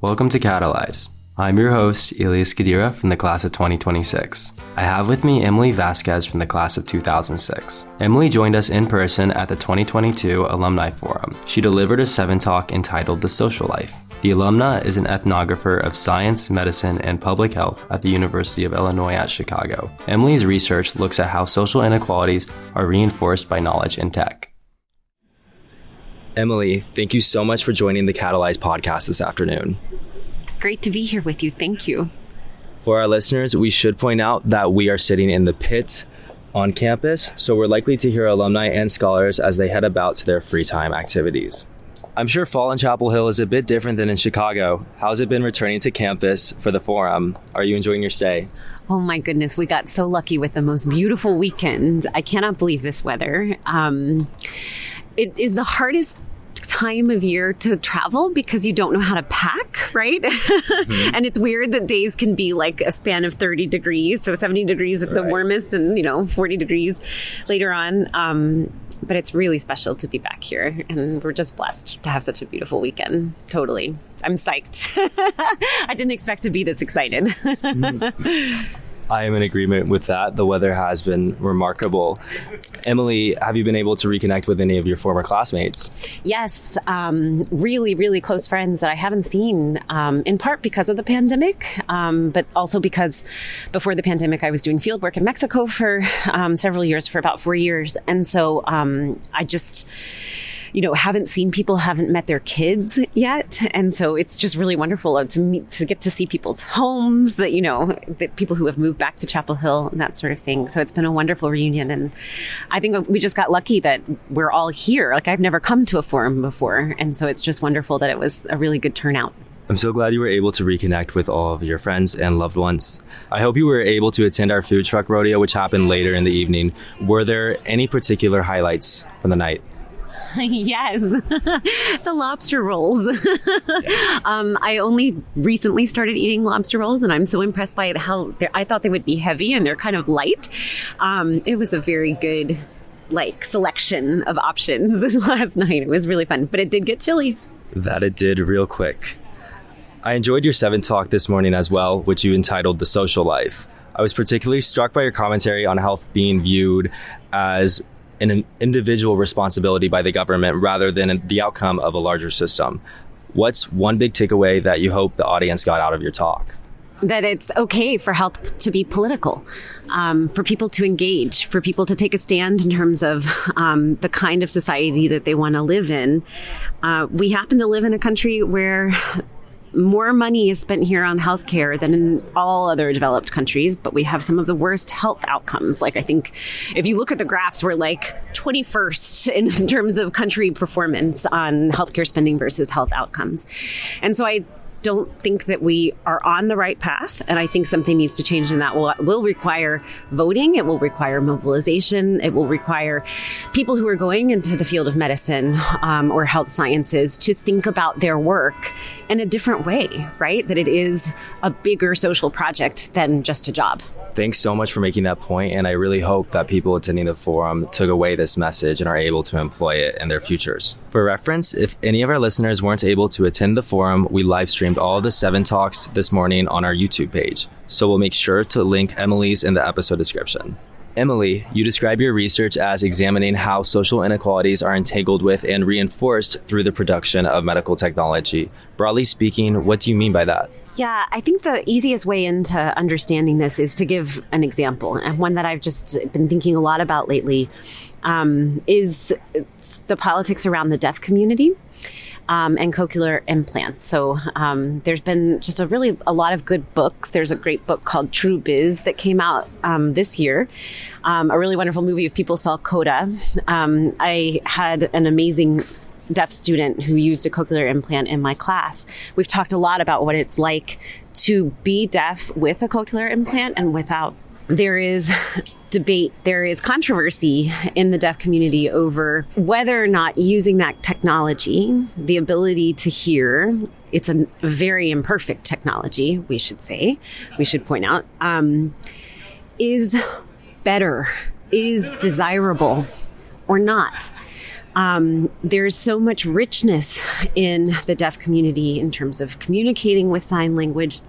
Welcome to Catalyze. I'm your host, Elias Guedira from the class of 2026. I have with me Emily Vasquez from the class of 2006. Emily joined us in person at the 2022 Alumni Forum. She delivered a 7-talk entitled The Social Life. The alumna is an ethnographer of science, medicine, and public health at the University of Illinois at Chicago. Emily's research looks at how social inequalities are reinforced by knowledge and tech. Emily, thank you so much for joining the Catalyze podcast this afternoon. Great to be here with you. Thank you. For our listeners, we should point out that we are sitting in the pit on campus, so we're likely to hear alumni and scholars as they head about to their free time activities. I'm sure fall in Chapel Hill is a bit different than in Chicago. How's it been returning to campus for the forum? Are you enjoying your stay? Oh my goodness, we got so lucky with the most beautiful weekend. I cannot believe this weather. It is the hardest time of year to travel because you don't know how to pack, right? Mm-hmm. And it's weird that days can be like a span of 30 degrees, so 70 degrees at the warmest and 40 degrees later on. But it's really special to be back here, and we're just blessed to have such a beautiful weekend. Totally. I'm psyched. I didn't expect to be this excited. I am in agreement with that. The weather has been remarkable. Emily, have you been able to reconnect with any of your former classmates? Yes, really, really close friends that I haven't seen, in part because of the pandemic, but also because before the pandemic, I was doing field work in Mexico for several years, for about 4 years. And so I just haven't seen people, haven't met their kids yet. And so it's just really wonderful to get to see people's homes, that people who have moved back to Chapel Hill and that sort of thing. So it's been a wonderful reunion. And I think we just got lucky that we're all here. Like, I've never come to a forum before. And so it's just wonderful that it was a really good turnout. I'm so glad you were able to reconnect with all of your friends and loved ones. I hope you were able to attend our food truck rodeo, which happened later in the evening. Were there any particular highlights from the night? Yes, the lobster rolls. I only recently started eating lobster rolls, and I'm so impressed by how I thought they would be heavy, and they're kind of light. It was a very good selection of options this last night. It was really fun, but it did get chilly. That it did, real quick. I enjoyed your 7-talk this morning as well, which you entitled The Social Life. I was particularly struck by your commentary on health being viewed as an individual responsibility by the government rather than the outcome of a larger system. What's one big takeaway that you hope the audience got out of your talk? That it's okay for health to be political, for people to engage, for people to take a stand in terms of the kind of society that they want to live in. We happen to live in a country where more money is spent here on healthcare than in all other developed countries, but we have some of the worst health outcomes. I think if you look at the graphs, we're 21st in terms of country performance on healthcare spending versus health outcomes. And so I don't think that we are on the right path. And I think something needs to change, and that will require voting. It will require mobilization. It will require people who are going into the field of medicine or health sciences to think about their work in a different way, right? That it is a bigger social project than just a job. Thanks so much for making that point, and I really hope that people attending the forum took away this message and are able to employ it in their futures. For reference, if any of our listeners weren't able to attend the forum, we live streamed all of the 7 talks this morning on our YouTube page, so we'll make sure to link Emily's in the episode description. Emily, you describe your research as examining how social inequalities are entangled with and reinforced through the production of medical technology. Broadly speaking, what do you mean by that? Yeah, I think the easiest way into understanding this is to give an example, and one that I've just been thinking a lot about lately is the politics around the deaf community and cochlear implants. So there's been just a lot of good books. There's a great book called True Biz that came out this year. A really wonderful movie if people saw Coda. I had an amazing deaf student who used a cochlear implant in my class. We've talked a lot about what it's like to be deaf with a cochlear implant and without. There is debate, there is controversy in the deaf community over whether or not using that technology, the ability to hear, it's a very imperfect technology, we should point out, is better, is desirable or not. There's so much richness in the deaf community in terms of communicating with sign language.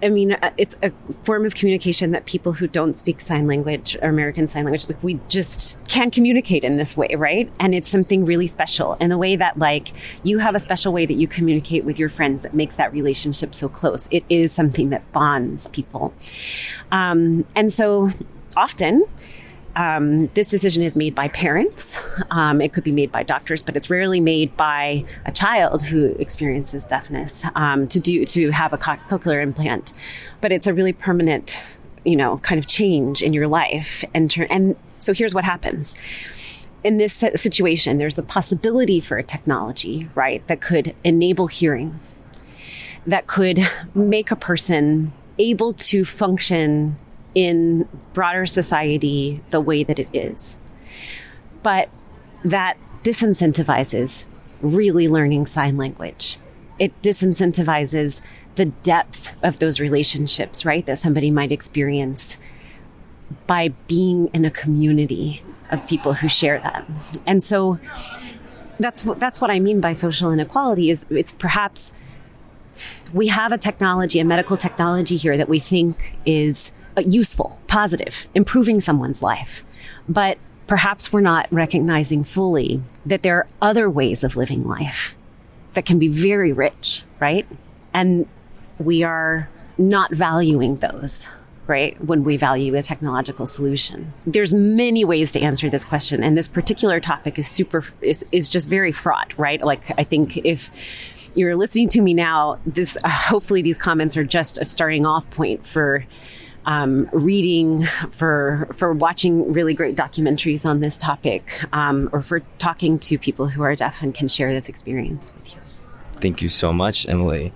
It's a form of communication that people who don't speak sign language or American Sign Language, like, we just can't communicate in this way, right? And it's something really special in the way that, like, you have a special way that you communicate with your friends that makes that relationship so close. It is something that bonds people. And so often, this decision is made by parents. It could be made by doctors, but it's rarely made by a child who experiences deafness to have a cochlear implant. But it's a really permanent, kind of change in your life. And so here's what happens. In this situation, there's a possibility for a technology, right, that could enable hearing, that could make a person able to function in broader society the way that it is. But that disincentivizes really learning sign language. It disincentivizes the depth of those relationships, right, that somebody might experience by being in a community of people who share that. And so that's what I mean by social inequality. Is it's perhaps we have a medical technology here that we think is useful, positive, improving someone's life. But perhaps we're not recognizing fully that there are other ways of living life that can be very rich, right? And we are not valuing those, right, when we value a technological solution. There's many ways to answer this question, and this particular topic is just very fraught, right? Like, I think if you're listening to me now, hopefully these comments are just a starting off point for reading, for watching really great documentaries on this topic, or for talking to people who are deaf and can share this experience with you. Thank you so much, Emily.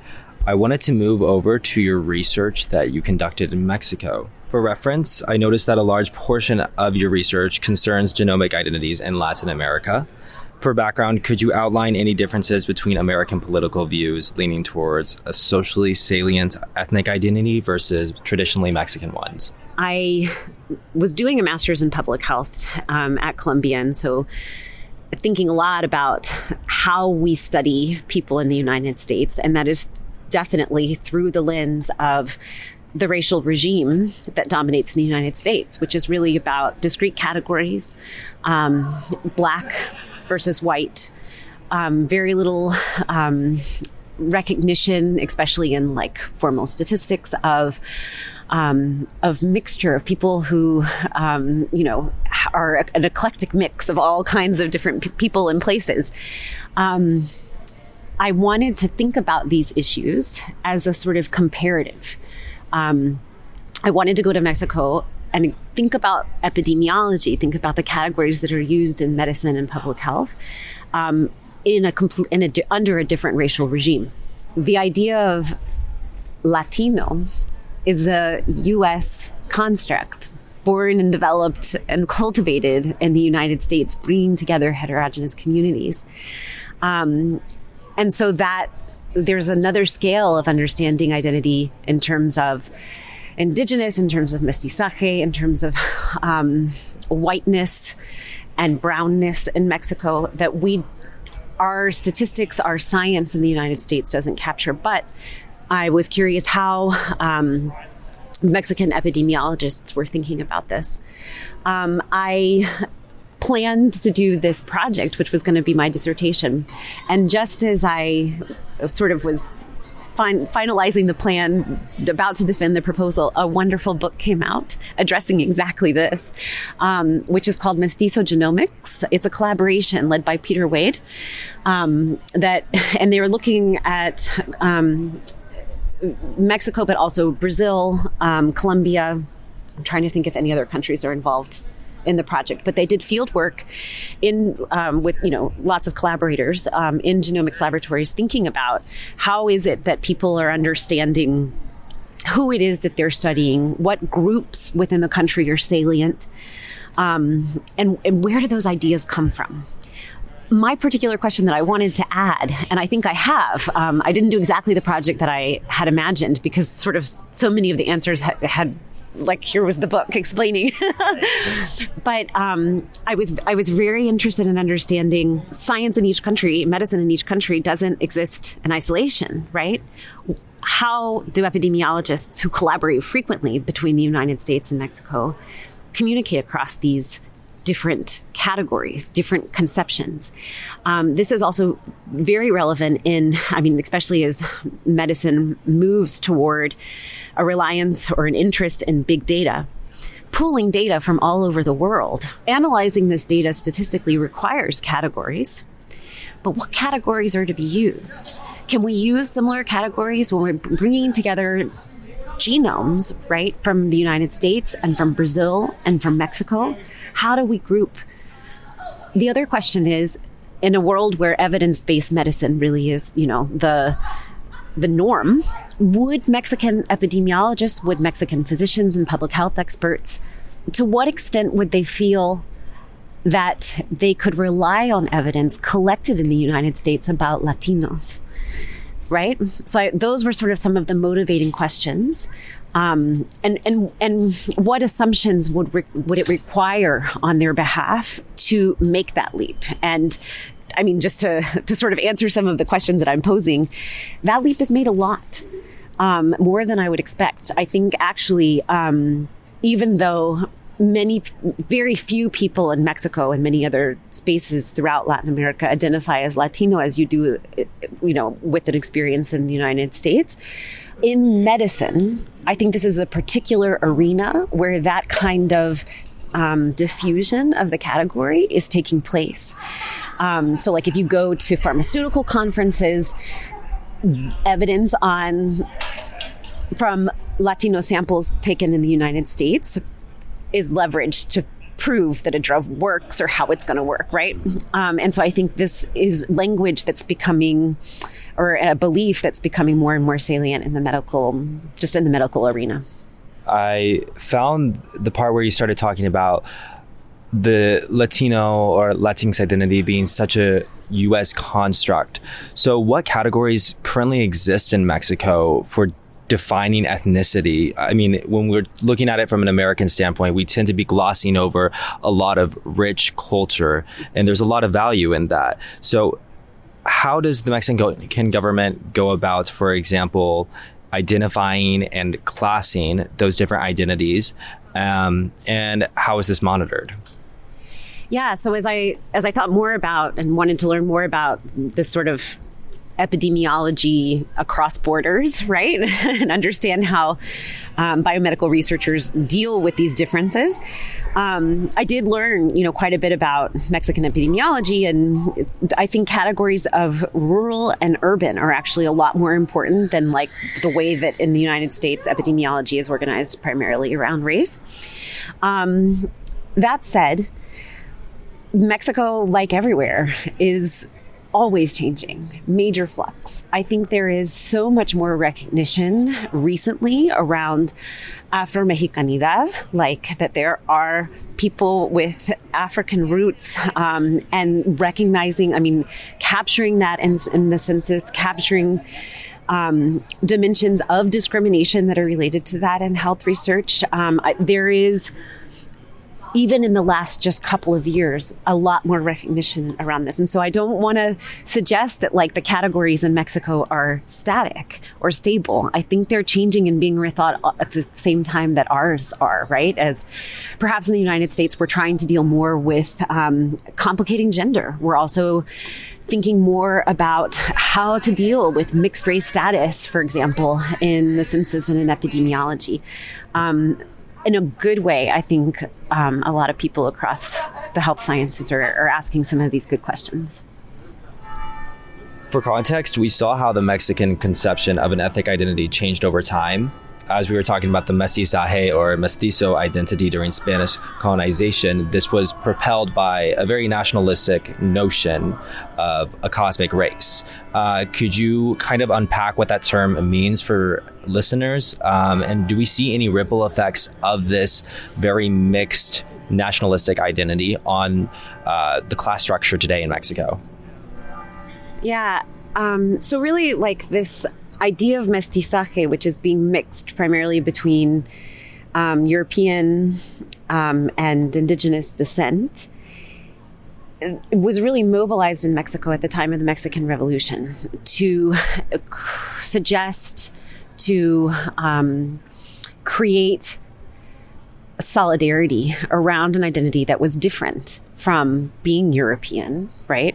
I wanted to move over to your research that you conducted in Mexico. For reference, I noticed that a large portion of your research concerns genomic identities in Latin America. For background, could you outline any differences between American political views leaning towards a socially salient ethnic identity versus traditionally Mexican ones? I was doing a master's in public health at Columbia, and so thinking a lot about how we study people in the United States, and that is definitely through the lens of the racial regime that dominates in the United States, which is really about discrete categories, Black versus white, very little recognition, especially in like formal statistics of mixture of people who, are an eclectic mix of all kinds of different people and places. I wanted to think about these issues as a sort of comparative. I wanted to go to Mexico and think about epidemiology, think about the categories that are used in medicine and public health under a different racial regime. The idea of Latino is a U.S. construct, born and developed and cultivated in the United States, bringing together heterogeneous communities. And so that there's another scale of understanding identity in terms of indigenous, in terms of mestizaje, in terms of whiteness and brownness in Mexico that our statistics, our science in the United States doesn't capture. But I was curious how Mexican epidemiologists were thinking about this. I planned to do this project, which was going to be my dissertation. And just as I sort of was finalizing the plan, about to defend the proposal, a wonderful book came out addressing exactly this, which is called Mestizo Genomics. It's a collaboration led by Peter Wade, and they were looking at Mexico, but also Brazil, Colombia. I'm trying to think if any other countries are involved in the project, but they did field work with lots of collaborators in genomics laboratories, thinking about how is it that people are understanding who it is that they're studying, what groups within the country are salient, and where do those ideas come from. My particular question that I wanted to add, and I think I have, I didn't do exactly the project that I had imagined because sort of so many of the answers had like here was the book explaining. But I was very interested in understanding science in each country, medicine in each country doesn't exist in isolation, right? How do epidemiologists who collaborate frequently between the United States and Mexico communicate across these different categories, different conceptions? This is also very relevant especially as medicine moves toward a reliance or an interest in big data. Pooling data from all over the world. Analyzing this data statistically requires categories, but what categories are to be used? Can we use similar categories when we're bringing together genomes, right, from the United States and from Brazil and from Mexico? How do we group? The other question is, in a world where evidence-based medicine really is, the norm, would Mexican epidemiologists, would Mexican physicians and public health experts, to what extent would they feel that they could rely on evidence collected in the United States about Latinos, right? So those were sort of some of the motivating questions. And what assumptions would it require on their behalf to make that leap? And I mean, just to sort of answer some of the questions that I'm posing, that leap is made a lot, more than I would expect. I think actually, even though very few people in Mexico and many other spaces throughout Latin America identify as Latino as you do, with an experience in the United States. In medicine, I think this is a particular arena where that kind of diffusion of the category is taking place. So like if you go to pharmaceutical conferences, evidence from Latino samples taken in the United States is leveraged to prove that a drug works or how it's going to work, right? And so I think this is language that's becoming, or a belief that's becoming more and more salient in the medical arena. I found the part where you started talking about the Latino or Latinx identity being such a U.S. construct. So what categories currently exist in Mexico for defining ethnicity? I mean, when we're looking at it from an American standpoint, we tend to be glossing over a lot of rich culture, and there's a lot of value in that. So how does the Mexican government go about, for example, identifying and classing those different identities, and how is this monitored? Yeah, so as I thought more about and wanted to learn more about this sort of epidemiology across borders, right? And understand how biomedical researchers deal with these differences. I did learn, quite a bit about Mexican epidemiology, and I think categories of rural and urban are actually a lot more important than like the way that in the United States epidemiology is organized primarily around race. That said, Mexico, like everywhere, is always changing, major flux. I think there is so much more recognition recently around Afro-Mexicanidad, like that there are people with African roots, and recognizing, capturing that in the census, capturing dimensions of discrimination that are related to that in health research. There is, even in the last just couple of years, a lot more recognition around this. And so I don't want to suggest that like the categories in Mexico are static or stable. I think they're changing and being rethought at the same time that ours are, right? As perhaps in the United States, we're trying to deal more with complicating gender. We're also thinking more about how to deal with mixed race status, for example, in the census and in epidemiology. In a good way, I think a lot of people across the health sciences are asking some of these good questions. For context, we saw how the Mexican conception of an ethnic identity changed over time. As we were talking about the mestizaje or mestizo identity during Spanish colonization, this was propelled by a very nationalistic notion of a cosmic race. Could you kind of unpack what that term means for listeners? And do we see any ripple effects of this very mixed nationalistic identity on the class structure today in Mexico? Yeah. So really like this idea of mestizaje, which is being mixed primarily between European and indigenous descent, was really mobilized in Mexico at the time of the Mexican Revolution to suggest, to create solidarity around an identity that was different from being European, right?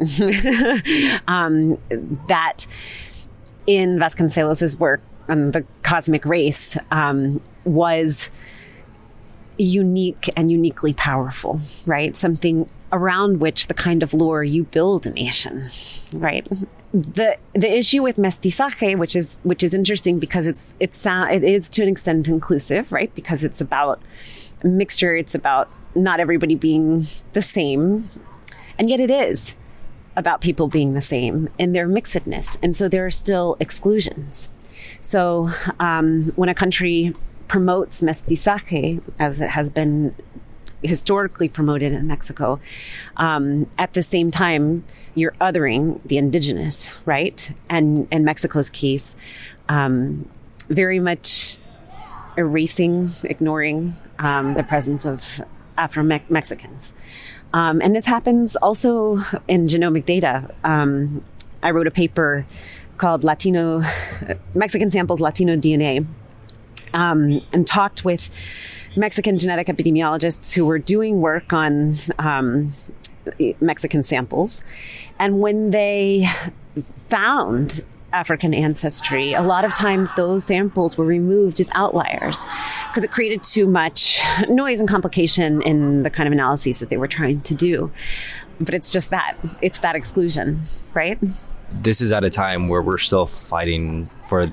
That in Vasconcelos's work on the cosmic race was unique and uniquely powerful, right? Something around which the kind of lore you build a nation, right? The issue with mestizaje, which is interesting because it is to an extent inclusive, right? Because it's about mixture, it's about not everybody being the same, and yet it is about people being the same in their mixedness, and so there are still exclusions. So when a country promotes mestizaje, as it has been historically promoted in Mexico, at the same time, you're othering the indigenous, right? And in Mexico's case, very much erasing, ignoring the presence of Afro-Mexicans. And this happens also in genomic data. I wrote a paper called Mexican Samples Latino DNA, and talked with Mexican genetic epidemiologists who were doing work on Mexican samples. And when they found African ancestry, a lot of times those samples were removed as outliers because it created too much noise and complication in the kind of analyses that they were trying to do. But it's just that. It's that exclusion, right? This is at a time where we're still fighting for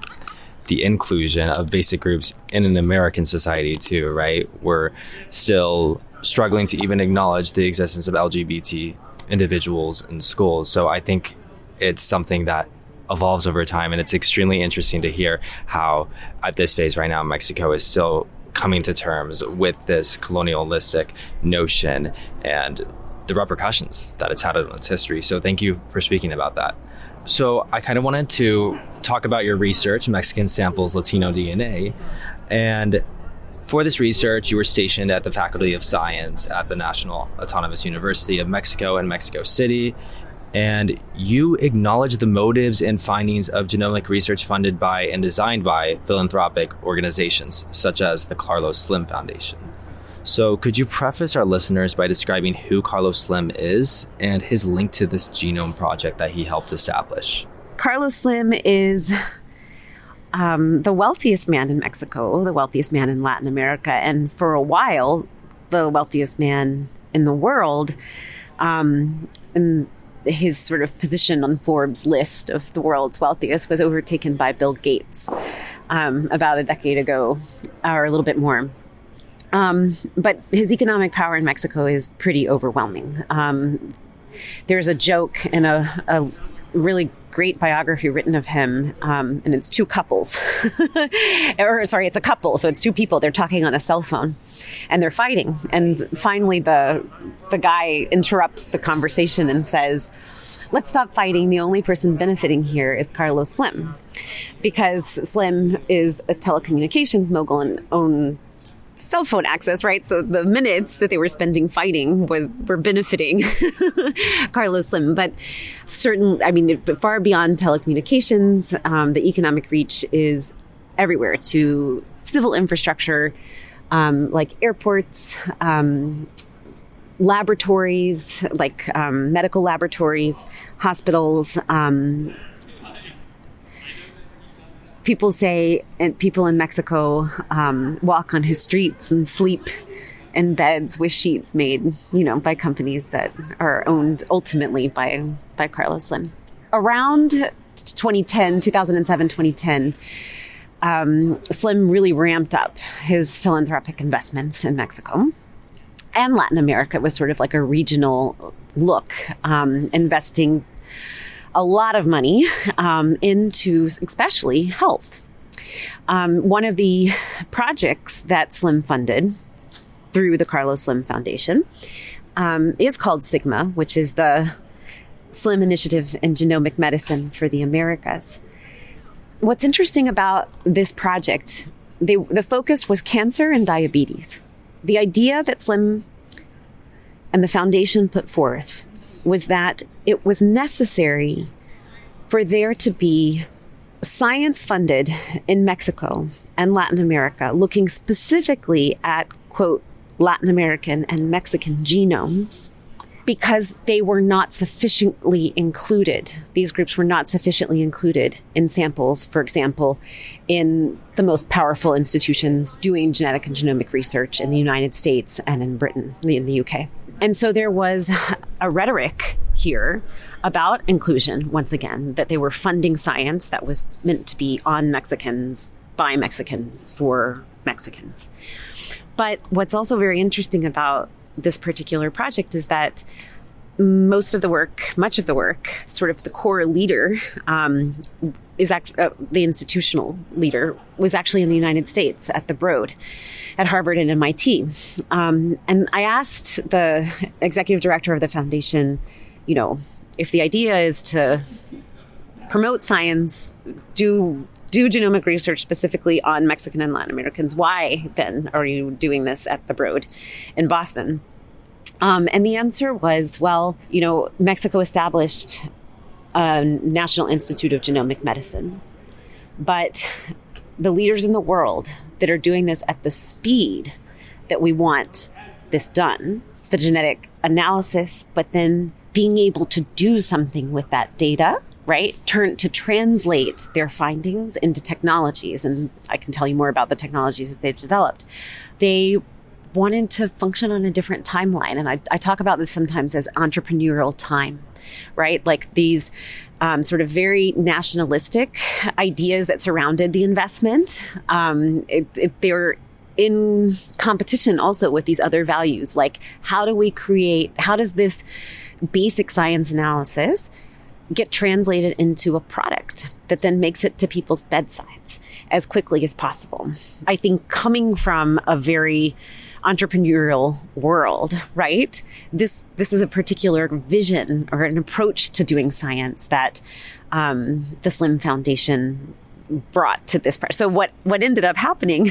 the inclusion of basic groups in an American society too, right? We're still struggling to even acknowledge the existence of LGBT individuals in schools. So I think it's something that evolves over time, and it's extremely interesting to hear how at this phase right now Mexico is still coming to terms with this colonialistic notion and the repercussions that it's had in its history. So thank you for speaking about that. So I kind of wanted to talk about your research, Mexican Samples Latino DNA. And for this research, you were stationed at the Faculty of Science at the National Autonomous University of Mexico in Mexico City. And you acknowledge the motives and findings of genomic research funded by and designed by philanthropic organizations, such as the Carlos Slim Foundation. So could you preface our listeners by describing who Carlos Slim is and his link to this genome project that he helped establish? Carlos Slim is the wealthiest man in Mexico, the wealthiest man in Latin America, and for a while, the wealthiest man in the world. And his sort of position on Forbes' list of the world's wealthiest was overtaken by Bill Gates about a decade ago, or a little bit more. But his economic power in Mexico is pretty overwhelming. There's a joke in a really great biography written of him, and it's two couples. It's a couple, so it's two people. They're talking on a cell phone, and they're fighting. And finally, the guy interrupts the conversation and says, "Let's stop fighting. The only person benefiting here is Carlos Slim, because Slim is a telecommunications mogul and owns cell phone access, right? So the minutes that they were spending fighting were benefiting Carlos Slim. But far beyond telecommunications, the economic reach is everywhere to civil infrastructure, like airports, laboratories, like medical laboratories, hospitals. People say, and people in Mexico walk on his streets and sleep in beds with sheets made, by companies that are owned ultimately by Carlos Slim. Around 2007, 2010, Slim really ramped up his philanthropic investments in Mexico and Latin America. It was sort of like a regional look, investing a lot of money into especially health. One of the projects that Slim funded through the Carlos Slim Foundation is called Sigma, which is the Slim Initiative in Genomic Medicine for the Americas. What's interesting about this project the focus was cancer and diabetes. The idea that Slim and the foundation put forth was that it was necessary for there to be science funded in Mexico and Latin America, looking specifically at, quote, Latin American and Mexican genomes, because they were not sufficiently included. These groups were not sufficiently included in samples, for example, in the most powerful institutions doing genetic and genomic research in the United States and in Britain, in the UK. And so there was a rhetoric here about inclusion, once again, that they were funding science that was meant to be on Mexicans, by Mexicans, for Mexicans. But what's also very interesting about this particular project is that much of the work, sort of the core leader, is the institutional leader, was actually in the United States at the Broad, at Harvard and MIT. And I asked the executive director of the foundation, if the idea is to promote science, do genomic research specifically on Mexican and Latin Americans, why then are you doing this at the Broad in Boston? And the answer was, Mexico established a National Institute of Genomic Medicine, but the leaders in the world that are doing this at the speed that we want this done, the genetic analysis, but then being able to do something with that data, right? To translate their findings into technologies. And I can tell you more about the technologies that they've developed. They wanted to function on a different timeline. And I talk about this sometimes as entrepreneurial time, right? Like these sort of very nationalistic ideas that surrounded the investment. They're in competition also with these other values. Like how does this basic science analysis get translated into a product that then makes it to people's bedsides as quickly as possible? I think coming from a very entrepreneurial world, right? This is a particular vision or an approach to doing science that the Slim Foundation brought to this part. So what ended up happening,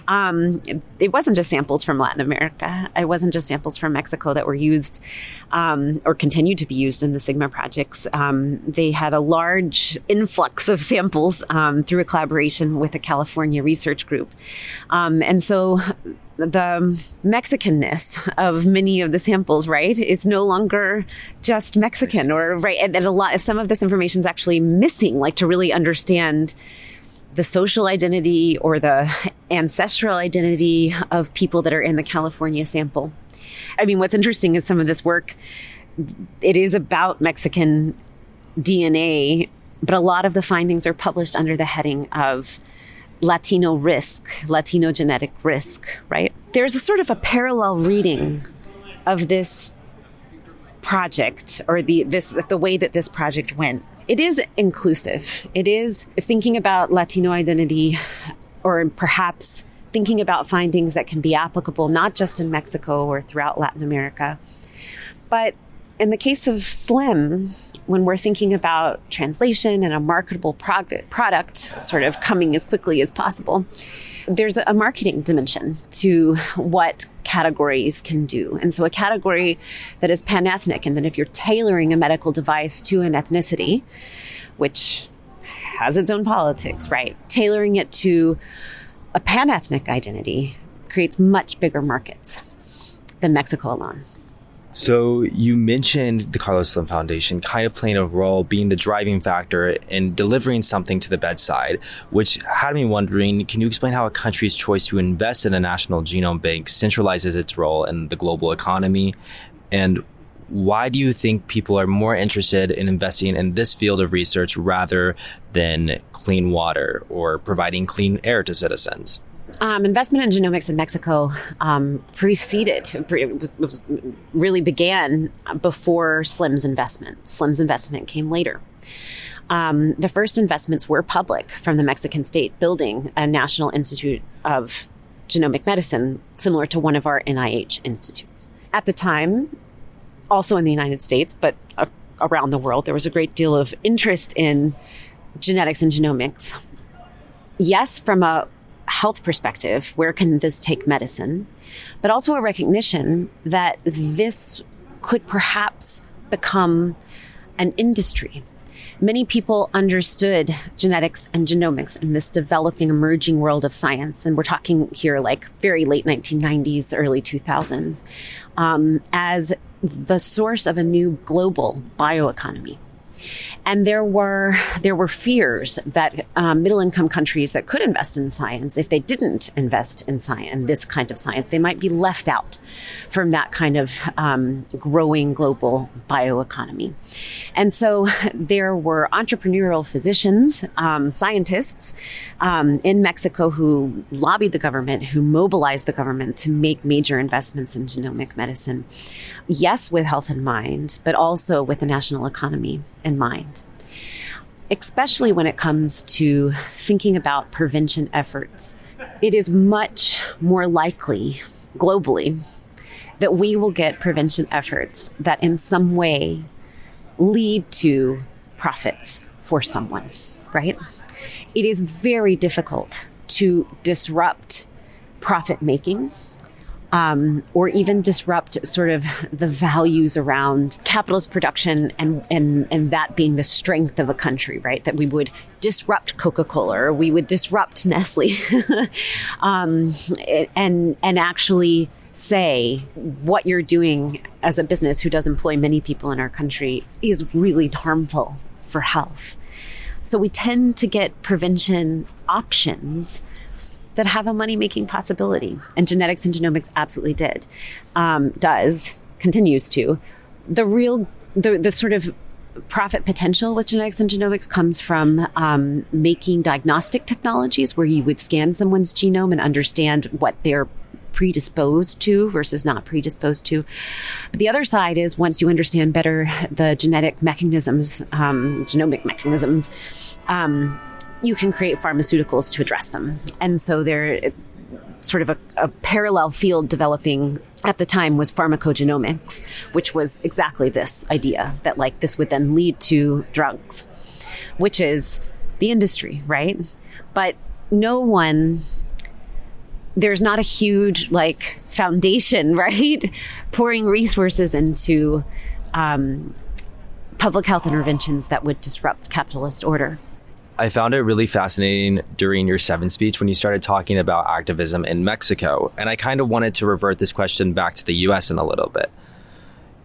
it wasn't just samples from Latin America. It wasn't just samples from Mexico that were used or continued to be used in the Sigma projects. They had a large influx of samples through a collaboration with a California research group. And so the Mexicanness of many of the samples, right, is no longer just Mexican, or right, and some of this information is actually missing, like to really understand the social identity or the ancestral identity of people that are in the California sample. I mean, what's interesting is some of this work, it is about Mexican DNA, but a lot of the findings are published under the heading of Latino risk, Latino genetic risk, right? There's a sort of a parallel reading of this project, or the way that this project went. It is inclusive. It is thinking about Latino identity, or perhaps thinking about findings that can be applicable not just in Mexico or throughout Latin America. But in the case of Slim, when we're thinking about translation and a marketable product sort of coming as quickly as possible, there's a marketing dimension to what categories can do. And so a category that is pan-ethnic, and then if you're tailoring a medical device to an ethnicity, which has its own politics, right? Tailoring it to a pan-ethnic identity creates much bigger markets than Mexico alone. So you mentioned the Carlos Slim Foundation kind of playing a role, being the driving factor in delivering something to the bedside, which had me wondering, can you explain how a country's choice to invest in a national genome bank centralizes its role in the global economy? And why do you think people are more interested in investing in this field of research rather than clean water or providing clean air to citizens? Investment in genomics in Mexico really began before Slim's investment. Slim's investment came later. The first investments were public from the Mexican state, building a National Institute of Genomic Medicine, similar to one of our NIH institutes. At the time, also in the United States, but around the world, there was a great deal of interest in genetics and genomics. Yes, from a health perspective, where can this take medicine? But also a recognition that this could perhaps become an industry. Many people understood genetics and genomics in this developing, emerging world of science. And we're talking here like very late 1990s, early 2000s, as the source of a new global bioeconomy. And there were fears that middle-income countries that could invest in science, if they didn't invest in science, this kind of science, they might be left out from that kind of growing global bioeconomy. And so there were entrepreneurial physicians, scientists in Mexico who lobbied the government, who mobilized the government to make major investments in genomic medicine. Yes, with health in mind, but also with the national economy in mind, especially when it comes to thinking about prevention efforts. It is much more likely globally that we will get prevention efforts that in some way lead to profits for someone, right? It is very difficult to disrupt profit making or even disrupt sort of the values around capitalist production and that being the strength of a country, right? That we would disrupt Coca-Cola or we would disrupt Nestle and actually say what you're doing as a business who does employ many people in our country is really harmful for health. So we tend to get prevention options that have a money-making possibility. And genetics and genomics absolutely continues to. The sort of profit potential with genetics and genomics comes from making diagnostic technologies where you would scan someone's genome and understand what they're predisposed to versus not predisposed to. But the other side is once you understand better the genetic mechanisms, genomic mechanisms, you can create pharmaceuticals to address them. And so there sort of a parallel field developing at the time was pharmacogenomics, which was exactly this idea that like this would then lead to drugs, which is the industry, right? But there's not a huge like foundation, right? Pouring resources into public health interventions that would disrupt capitalist order. I found it really fascinating during your 7th speech when you started talking about activism in Mexico. And I kind of wanted to revert this question back to the US in a little bit.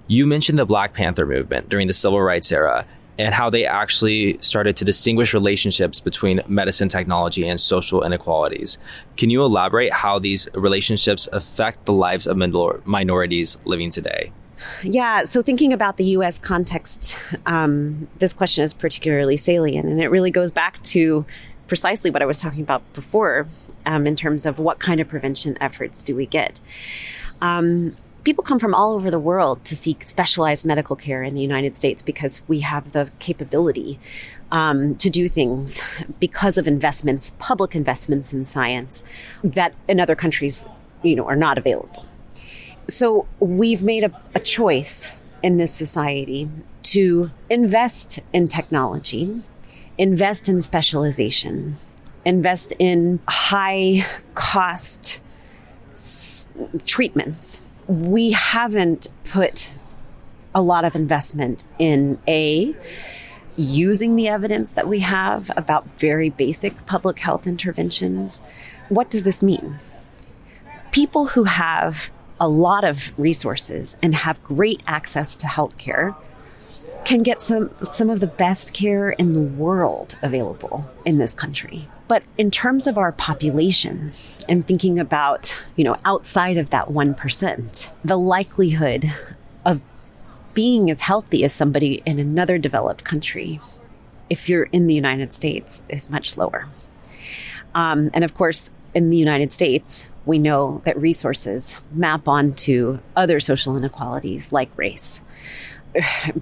You mentioned the Black Panther movement during the civil rights era and how they actually started to distinguish relationships between medicine technology and social inequalities. Can you elaborate how these relationships affect the lives of minorities living today? Yeah, so thinking about the U.S. context, this question is particularly salient, and it really goes back to precisely what I was talking about before in terms of what kind of prevention efforts do we get. People come from all over the world to seek specialized medical care in the United States because we have the capability to do things because of investments, public investments in science that in other countries, are not available. So we've made a choice in this society to invest in technology, invest in specialization, invest in high cost treatments. We haven't put a lot of investment in using the evidence that we have about very basic public health interventions. What does this mean? People who have a lot of resources and have great access to healthcare can get some of the best care in the world available in this country. But in terms of our population and thinking about, outside of that 1%, the likelihood of being as healthy as somebody in another developed country, if you're in the United States, is much lower. And of course, in the United States, we know that resources map onto other social inequalities like race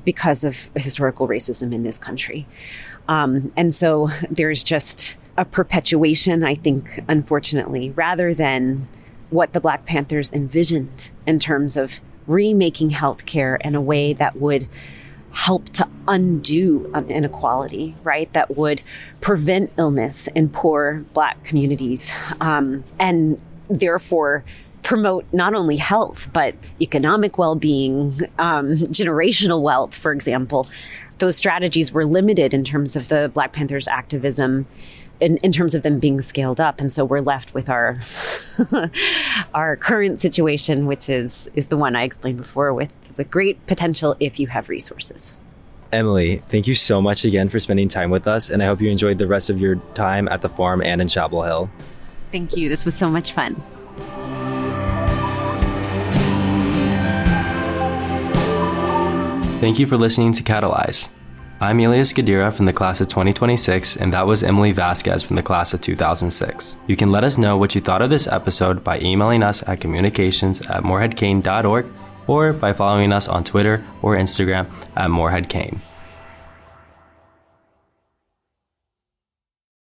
because of historical racism in this country. And so there's just a perpetuation, I think, unfortunately, rather than what the Black Panthers envisioned in terms of remaking healthcare in a way that would help to undo an inequality, right? That would prevent illness in poor Black communities, and therefore promote not only health, but economic well-being, generational wealth, for example. Those strategies were limited in terms of the Black Panthers' activism, in terms of them being scaled up. And so we're left with our our current situation, which is the one I explained before, with great potential if you have resources. Emily, thank you so much again for spending time with us, and I hope you enjoyed the rest of your time at the farm and in Chapel Hill. Thank you. This was so much fun. Thank you for listening to Catalyze. I'm Elias Guedira from the class of 2026, and that was Emily Vasquez from the class of 2006. You can let us know what you thought of this episode by emailing us at communications@moreheadcain.org or by following us on Twitter or Instagram at Morehead-Cain.